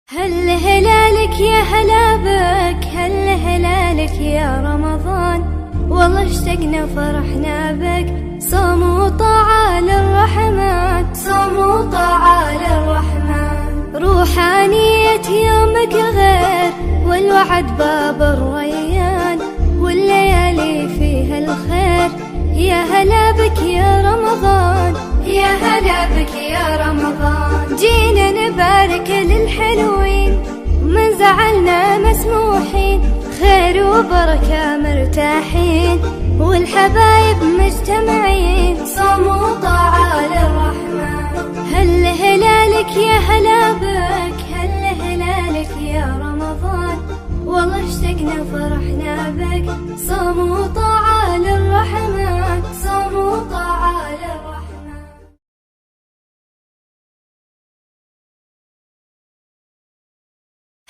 هل هلالك يا هلا بك، هل هلالك يا رمضان، والله اشتقنا فرحنا بك. صوم وطاعة للرحمن، صوم وطاعة للرحمن، روحانية يومك الغير والوعد باب الريان، والليالي فيها الخير. يا هلا بك يا رمضان، يا هلا بك يا رمضان، جينا نبارك للحلوين، من زعلنا مسموحين، خير وبركة مرتاحين، والحبايب مجتمعين. صوم وطاعة للرحمن. هل هلالك يا هلا بك، هل هلالك يا رمضان، والله اشتقنا فرحنا بك. صوم وطاعة للرحمن، صوم وطاعة للرحمن.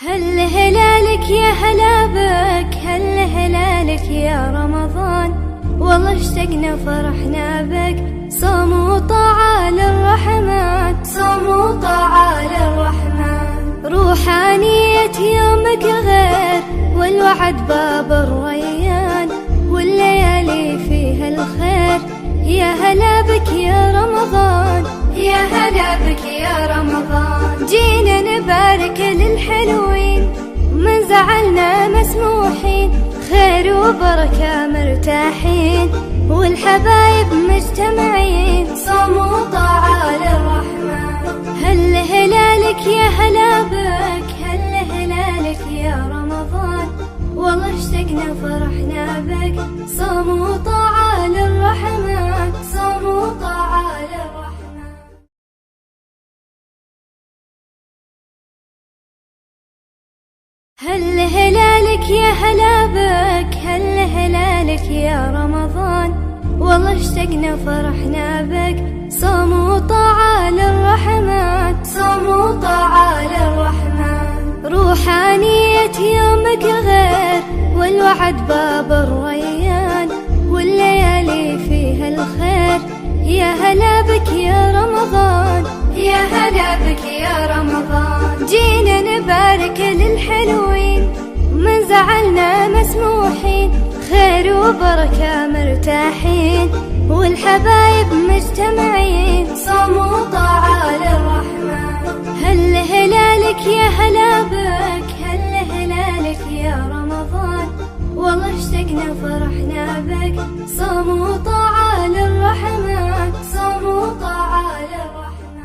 هل هلالك يا هلا بك، هل هلالك يا رمضان، والله اشتقنا فرحنا بك. صوم وطاعة للرحمن، صوم وطاعة للرحمن، روحانية يومك الغير والوعد باب الريان، والليالي فيها الخير. يا هلا بك يا رمضان، يا هلا بك يا رمضان، جينا نبارك للحلوين، من زعلنا مسموحين، خير وبركة مرتاحين، والحبايب مجتمعين. صوم وطاعة للرحمن. هل هلالك يا هلا بك، هل هلالك يا رمضان، والله اشتقنا فرحنا بك. صوم وطاعة للرحمن، صوم وطاعة للرحمن. هل هلالك يا هلا بك، هل هلالك يا رمضان، والله اشتقنا فرحنا بك. صوم وطاعة للرحمن، صوم وطاعة للرحمن، روحانية يومك الغير والوعد باب الريان، والليالي فيها الخير. يا هلا بك يا رمضان، يا هلا بك يا رمضان، جينا نبارك للحلوين، من زعلنا مسموحين، خير وبركة مرتاحين، والحبايب مجتمعين. صوم وطاعة للرحمن. هل هلالك يا هلا بك، هل هلالك يا رمضان، والله اشتقنا فرحنا بك. صوم وطاعة للرحمن، صوم وطاعة للرحمن.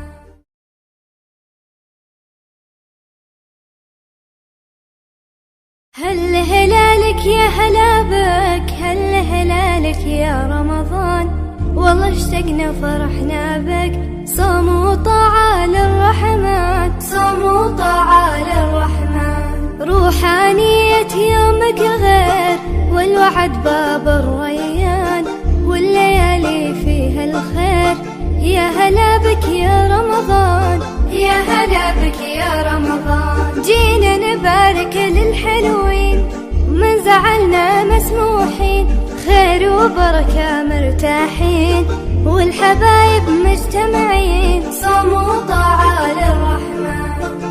هل هلالك يا هلا بك، هل هلالك يا رمضان، والله اشتقنا فرحنا بك. صوم وطاعة للرحمن، صوم وطاعة للرحمن، روحانية يومك الغير والوعد باب الريان، والليالي فيها الخير. يا هلا بك يا رمضان، يا هلا بك يا رمضان، جينا نبارك للحلوين، من زعلنا مسموحين، خير وبركة مرتاحين، والحبايب مجتمعين. صوم وطاعة للرحمن.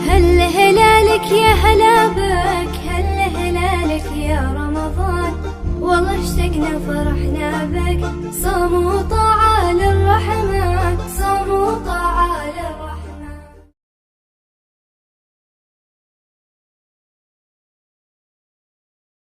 هل هلالك يا هلا بك، هل هلالك يا رمضان، والله اشتقنا فرحنا بك. صوم وطاعة للرحمن، صوم وطاعة للرحمن.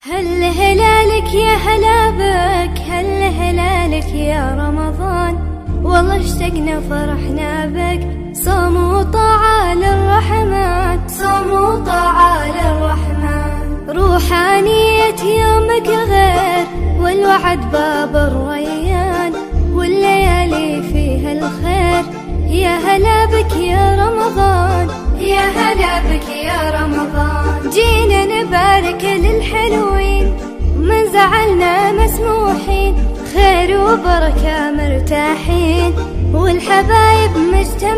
هل هلالك يا هلا بك، هل هلالك يا رمضان، والله اشتقنا فرحنا بك. صوم وطاعة للرحمن، صوم وطاعة للرحمن، روحانية يومك الغير والوعد باب الريان، والليالي فيها الخير. يا هلا بك يا رمضان، يا هلا بك يا رمضان، جينا نبارك للحلوين، من زعلنا مسموحين، خير وبركة مرتاحين، والحبايب مجتمعين.